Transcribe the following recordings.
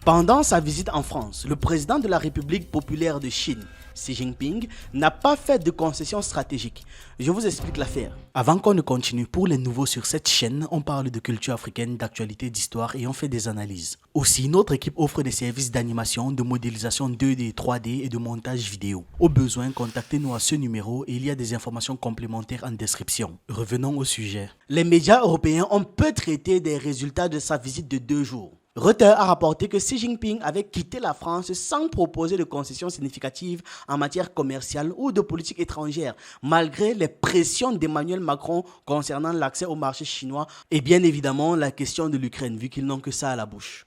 Pendant sa visite en France, le président de la République populaire de Chine, Xi Jinping, n'a pas fait de concessions stratégiques. Je vous explique l'affaire. Avant qu'on ne continue, pour les nouveaux sur cette chaîne, on parle de culture africaine, d'actualité, d'histoire et on fait des analyses. Aussi, notre équipe offre des services d'animation, de modélisation 2D, 3D et de montage vidéo. Au besoin, contactez-nous à ce numéro et il y a des informations complémentaires en description. Revenons au sujet. Les médias européens ont peu traité des résultats de sa visite de 2 jours. Reuters a rapporté que Xi Jinping avait quitté la France sans proposer de concessions significatives en matière commerciale ou de politique étrangère, malgré les pressions d'Emmanuel Macron concernant l'accès au marché chinois et bien évidemment la question de l'Ukraine, vu qu'ils n'ont que ça à la bouche.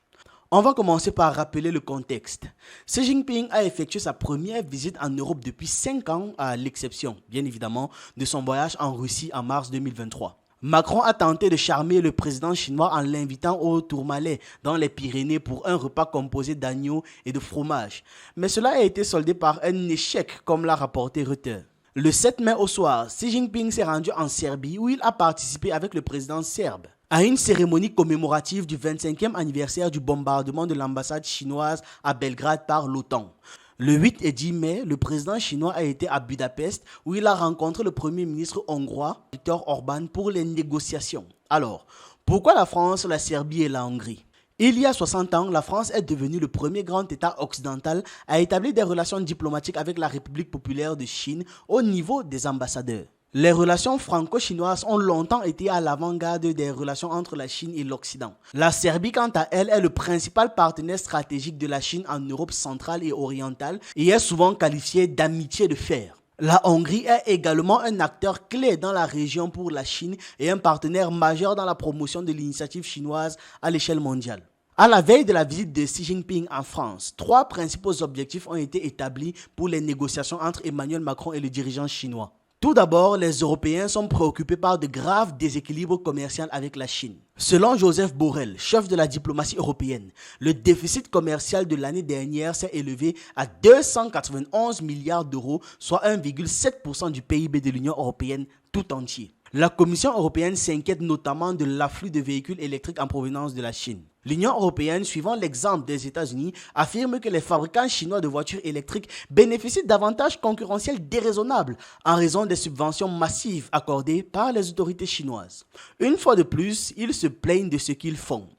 On va commencer par rappeler le contexte. Xi Jinping a effectué sa première visite en Europe depuis 5 ans, à l'exception, bien évidemment, de son voyage en Russie en mars 2023. Macron a tenté de charmer le président chinois en l'invitant au Tourmalet dans les Pyrénées pour un repas composé d'agneau et de fromage. Mais cela a été soldé par un échec, comme l'a rapporté Reuters. Le 7 mai au soir, Xi Jinping s'est rendu en Serbie où il a participé avec le président serbe à une cérémonie commémorative du 25e anniversaire du bombardement de l'ambassade chinoise à Belgrade par l'OTAN. Le 8 et 10 mai, le président chinois a été à Budapest où il a rencontré le premier ministre hongrois, Viktor Orban, pour les négociations. Alors, pourquoi la France, la Serbie et la Hongrie ? Il y a 60 ans, la France est devenue le premier grand État occidental à établir des relations diplomatiques avec la République populaire de Chine au niveau des ambassadeurs. Les relations franco-chinoises ont longtemps été à l'avant-garde des relations entre la Chine et l'Occident. La Serbie, quant à elle, est le principal partenaire stratégique de la Chine en Europe centrale et orientale et est souvent qualifiée d'amitié de fer. La Hongrie est également un acteur clé dans la région pour la Chine et un partenaire majeur dans la promotion de l'initiative chinoise à l'échelle mondiale. À la veille de la visite de Xi Jinping en France, 3 principaux objectifs ont été établis pour les négociations entre Emmanuel Macron et le dirigeant chinois. Tout d'abord, les Européens sont préoccupés par de graves déséquilibres commerciaux avec la Chine. Selon Joseph Borrell, chef de la diplomatie européenne, le déficit commercial de l'année dernière s'est élevé à 291 milliards d'euros, soit 1,7% du PIB de l'Union européenne tout entier. La Commission européenne s'inquiète notamment de l'afflux de véhicules électriques en provenance de la Chine. L'Union européenne, suivant l'exemple des États-Unis, affirme que les fabricants chinois de voitures électriques bénéficient d'avantages concurrentiels déraisonnables en raison des subventions massives accordées par les autorités chinoises. Une fois de plus, ils se plaignent de ce qu'ils font.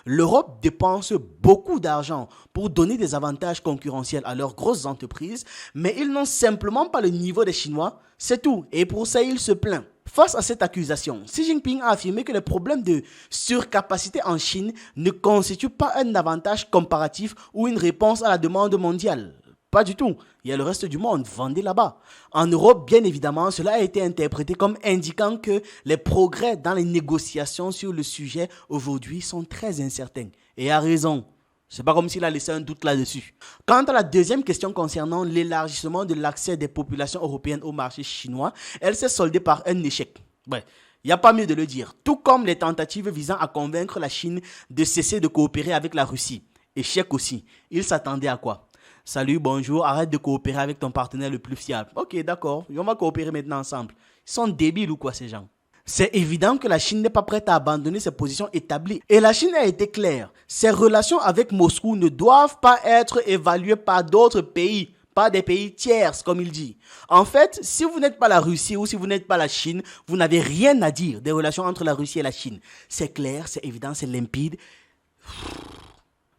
L'Europe dépense beaucoup d'argent pour donner des avantages concurrentiels à leurs grosses entreprises, mais ils n'ont simplement pas le niveau des Chinois, c'est tout, et pour ça ils se plaignent. Face à cette accusation, Xi Jinping a affirmé que les problèmes de surcapacité en Chine ne constituent pas un avantage comparatif ou une réponse à la demande mondiale. Pas du tout, il y a le reste du monde, vendez là-bas. En Europe, bien évidemment, cela a été interprété comme indiquant que les progrès dans les négociations sur le sujet aujourd'hui sont très incertains. Et a raison. C'est pas comme s'il a laissé un doute là-dessus. Quant à la deuxième question concernant l'élargissement de l'accès des populations européennes au marché chinois, elle s'est soldée par un échec. Ouais, il n'y a pas mieux de le dire. Tout comme les tentatives visant à convaincre la Chine de cesser de coopérer avec la Russie. Échec aussi. Ils s'attendaient à quoi ? Salut, bonjour, arrête de coopérer avec ton partenaire le plus fiable. Ok, d'accord, on va coopérer maintenant ensemble. Ils sont débiles ou quoi ces gens ? C'est évident que la Chine n'est pas prête à abandonner ses positions établies. Et la Chine a été claire. Ses relations avec Moscou ne doivent pas être évaluées par d'autres pays, pas des pays tiers, comme il dit. En fait, si vous n'êtes pas la Russie ou si vous n'êtes pas la Chine, vous n'avez rien à dire des relations entre la Russie et la Chine. C'est clair, c'est évident, c'est limpide.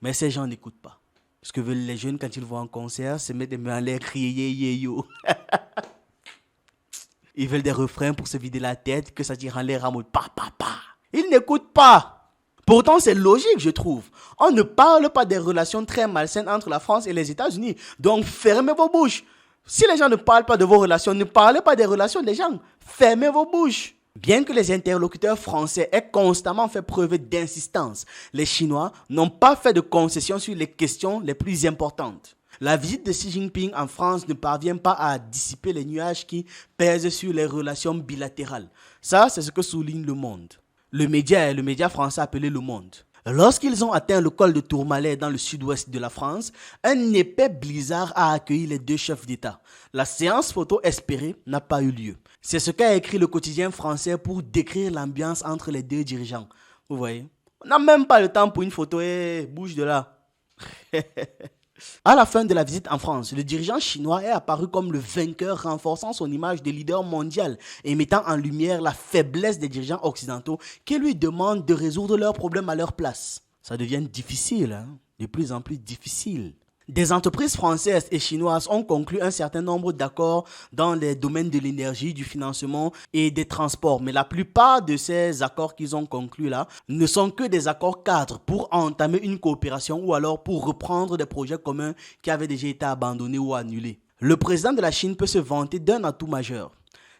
Mais ces gens n'écoutent pas. Ce que veulent les jeunes quand ils vont en concert, c'est mettre des mains en l'air, crier yo. Ils veulent des refrains pour se vider la tête, que ça tire en l'air en mode pa pa pa. Ils n'écoutent pas. Pourtant, c'est logique, je trouve. On ne parle pas des relations très malsaines entre la France et les États-Unis. Donc, fermez vos bouches. Si les gens ne parlent pas de vos relations, ne parlez pas des relations des gens. Fermez vos bouches. Bien que les interlocuteurs français aient constamment fait preuve d'insistance, les Chinois n'ont pas fait de concessions sur les questions les plus importantes. La visite de Xi Jinping en France ne parvient pas à dissiper les nuages qui pèsent sur les relations bilatérales. Ça, c'est ce que souligne Le Monde. Le média français appelé Le Monde. Lorsqu'ils ont atteint le col de Tourmalet dans le sud-ouest de la France, un épais blizzard a accueilli les 2 chefs d'État. La séance photo espérée n'a pas eu lieu. C'est ce qu'a écrit le quotidien français pour décrire l'ambiance entre les 2 dirigeants. Vous voyez, on n'a même pas le temps pour une photo, bouge de là. À la fin de la visite en France, le dirigeant chinois est apparu comme le vainqueur, renforçant son image de leader mondial et mettant en lumière la faiblesse des dirigeants occidentaux qui lui demandent de résoudre leurs problèmes à leur place. Ça devient difficile, de plus en plus difficile. Des entreprises françaises et chinoises ont conclu un certain nombre d'accords dans les domaines de l'énergie, du financement et des transports. Mais la plupart de ces accords qu'ils ont conclus là ne sont que des accords cadres pour entamer une coopération ou alors pour reprendre des projets communs qui avaient déjà été abandonnés ou annulés. Le président de la Chine peut se vanter d'un atout majeur.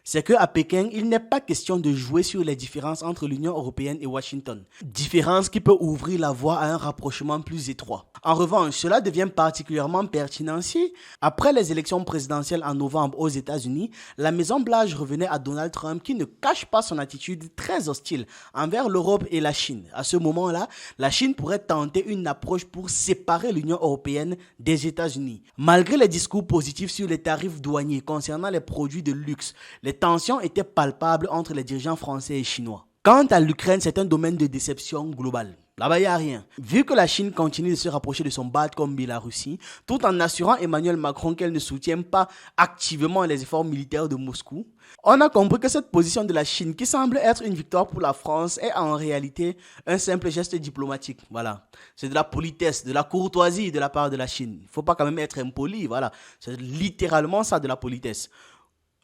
C'est qu'à Pékin, il n'est pas question de jouer sur les différences entre l'Union européenne et Washington. Différence qui peut ouvrir la voie à un rapprochement plus étroit. En revanche, cela devient particulièrement pertinent si, après les élections présidentielles en novembre aux États-Unis, la Maison-Blanche revenait à Donald Trump qui ne cache pas son attitude très hostile envers l'Europe et la Chine. À ce moment-là, la Chine pourrait tenter une approche pour séparer l'Union européenne des États-Unis. Malgré les discours positifs sur les tarifs douaniers concernant les produits de luxe, les tensions étaient palpables entre les dirigeants français et chinois. Quant à l'Ukraine, c'est un domaine de déception globale. Là-bas, il n'y a rien. Vu que la Chine continue de se rapprocher de son bad comme Biélorussie, tout en assurant Emmanuel Macron qu'elle ne soutient pas activement les efforts militaires de Moscou, on a compris que cette position de la Chine, qui semble être une victoire pour la France, est en réalité un simple geste diplomatique. Voilà. C'est de la politesse, de la courtoisie de la part de la Chine. Il ne faut pas quand même être impoli, voilà. C'est littéralement ça de la politesse.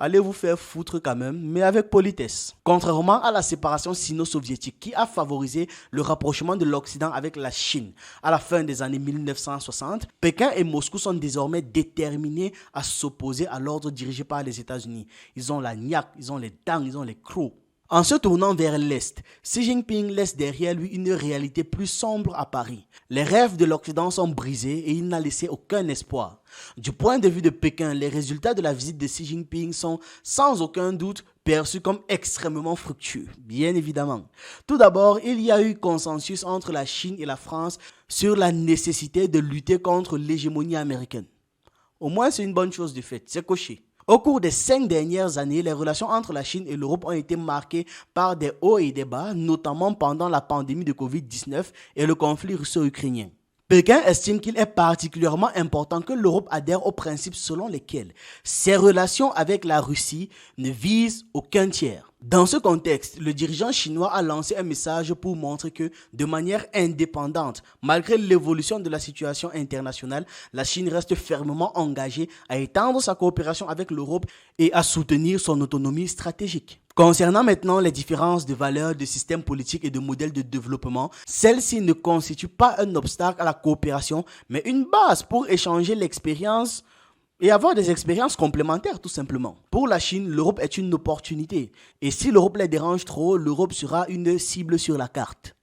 Allez vous faire foutre quand même, mais avec politesse. Contrairement à la séparation sino-soviétique qui a favorisé le rapprochement de l'Occident avec la Chine à la fin des années 1960, Pékin et Moscou sont désormais déterminés à s'opposer à l'ordre dirigé par les États-Unis. Ils ont la niaque, ils ont les dents, ils ont les crocs. En se tournant vers l'Est, Xi Jinping laisse derrière lui une réalité plus sombre à Paris. Les rêves de l'Occident sont brisés et il n'a laissé aucun espoir. Du point de vue de Pékin, les résultats de la visite de Xi Jinping sont sans aucun doute perçus comme extrêmement fructueux, bien évidemment. Tout d'abord, il y a eu consensus entre la Chine et la France sur la nécessité de lutter contre l'hégémonie américaine. Au moins, c'est une bonne chose de fait, c'est coché. Au cours des 5 dernières années, les relations entre la Chine et l'Europe ont été marquées par des hauts et des bas, notamment pendant la pandémie de Covid-19 et le conflit russo-ukrainien. Pékin estime qu'il est particulièrement important que l'Europe adhère aux principes selon lesquels ses relations avec la Russie ne visent aucun tiers. Dans ce contexte, le dirigeant chinois a lancé un message pour montrer que, de manière indépendante, malgré l'évolution de la situation internationale, la Chine reste fermement engagée à étendre sa coopération avec l'Europe et à soutenir son autonomie stratégique. Concernant maintenant les différences de valeurs, de systèmes politiques et de modèles de développement, celles-ci ne constituent pas un obstacle à la coopération, mais une base pour échanger l'expérience et avoir des expériences complémentaires tout simplement. Pour la Chine, l'Europe est une opportunité. Et si l'Europe les dérange trop, l'Europe sera une cible sur la carte.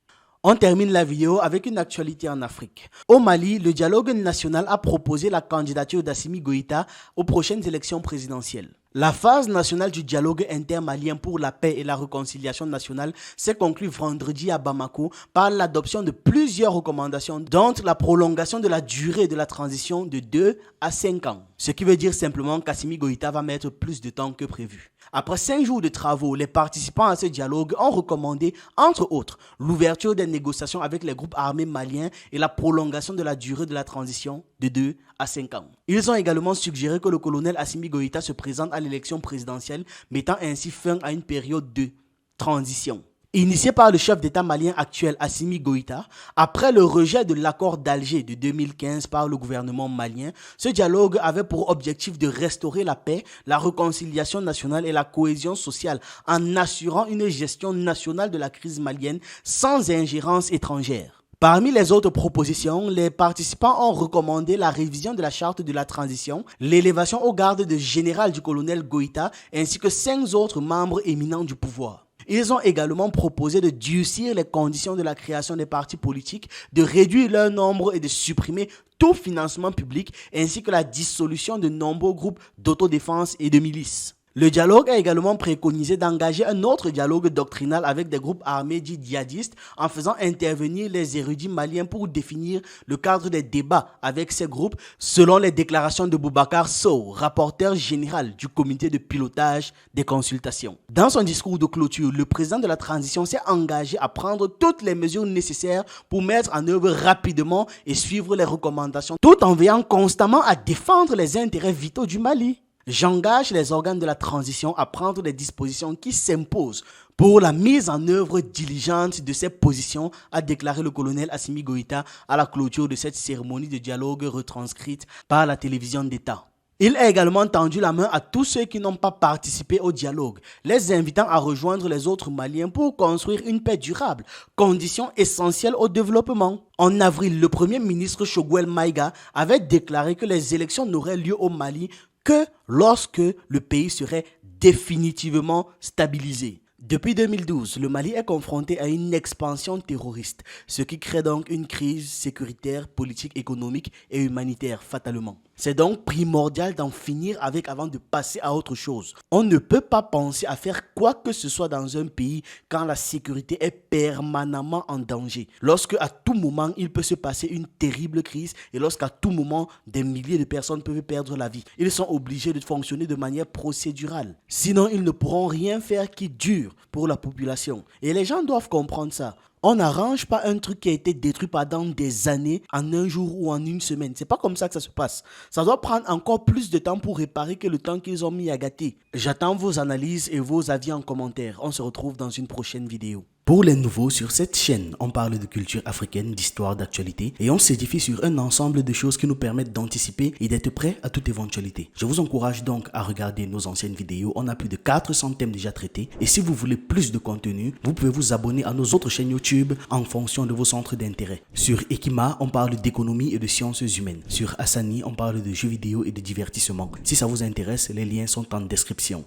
On termine la vidéo avec une actualité en Afrique. Au Mali, le dialogue national a proposé la candidature d'Assimi Goïta aux prochaines élections présidentielles. La phase nationale du dialogue intermalien pour la paix et la réconciliation nationale s'est conclue vendredi à Bamako par l'adoption de plusieurs recommandations, dont la prolongation de la durée de la transition de 2 à 5 ans. Ce qui veut dire simplement qu'Assimi Goïta va mettre plus de temps que prévu. Après 5 jours de travaux, les participants à ce dialogue ont recommandé, entre autres, l'ouverture des négociations avec les groupes armés maliens et la prolongation de la durée de la transition de 2 à 5 ans. Ils ont également suggéré que le colonel Assimi Goïta se présente à l'élection présidentielle, mettant ainsi fin à une période de transition. Initié par le chef d'État malien actuel Assimi Goïta, après le rejet de l'accord d'Alger de 2015 par le gouvernement malien, ce dialogue avait pour objectif de restaurer la paix, la réconciliation nationale et la cohésion sociale en assurant une gestion nationale de la crise malienne sans ingérence étrangère. Parmi les autres propositions, les participants ont recommandé la révision de la charte de la transition, l'élévation au grade de général du colonel Goïta ainsi que 5 autres membres éminents du pouvoir. Ils ont également proposé de durcir les conditions de la création des partis politiques, de réduire leur nombre et de supprimer tout financement public, ainsi que la dissolution de nombreux groupes d'autodéfense et de milices. Le dialogue a également préconisé d'engager un autre dialogue doctrinal avec des groupes armés dits djihadistes en faisant intervenir les érudits maliens pour définir le cadre des débats avec ces groupes selon les déclarations de Boubacar Sow, rapporteur général du comité de pilotage des consultations. Dans son discours de clôture, le président de la transition s'est engagé à prendre toutes les mesures nécessaires pour mettre en œuvre rapidement et suivre les recommandations tout en veillant constamment à défendre les intérêts vitaux du Mali. J'engage les organes de la transition à prendre les dispositions qui s'imposent pour la mise en œuvre diligente de ces positions, a déclaré le colonel Assimi Goïta à la clôture de cette cérémonie de dialogue retranscrite par la télévision d'État. Il a également tendu la main à tous ceux qui n'ont pas participé au dialogue, les invitant à rejoindre les autres Maliens pour construire une paix durable, condition essentielle au développement. En avril, le premier ministre Choguel Maïga avait déclaré que les élections n'auraient lieu au Mali que lorsque le pays serait définitivement stabilisé. Depuis 2012, le Mali est confronté à une expansion terroriste, ce qui crée donc une crise sécuritaire, politique, économique et humanitaire fatalement. C'est donc primordial d'en finir avec avant de passer à autre chose. On ne peut pas penser à faire quoi que ce soit dans un pays quand la sécurité est permanemment en danger. Lorsque à tout moment il peut se passer une terrible crise et lorsqu'à tout moment des milliers de personnes peuvent perdre la vie. Ils sont obligés de fonctionner de manière procédurale. Sinon ils ne pourront rien faire qui dure pour la population. Et les gens doivent comprendre ça. On n'arrange pas un truc qui a été détruit pendant des années en un jour ou en une semaine. C'est pas comme ça que ça se passe. Ça doit prendre encore plus de temps pour réparer que le temps qu'ils ont mis à gâter. J'attends vos analyses et vos avis en commentaire. On se retrouve dans une prochaine vidéo. Pour les nouveaux, sur cette chaîne, on parle de culture africaine, d'histoire, d'actualité et on s'édifie sur un ensemble de choses qui nous permettent d'anticiper et d'être prêts à toute éventualité. Je vous encourage donc à regarder nos anciennes vidéos. On a plus de 400 thèmes déjà traités et si vous voulez plus de contenu, vous pouvez vous abonner à nos autres chaînes YouTube en fonction de vos centres d'intérêt. Sur Ekima, on parle d'économie et de sciences humaines. Sur Hassani, on parle de jeux vidéo et de divertissement. Si ça vous intéresse, les liens sont en description.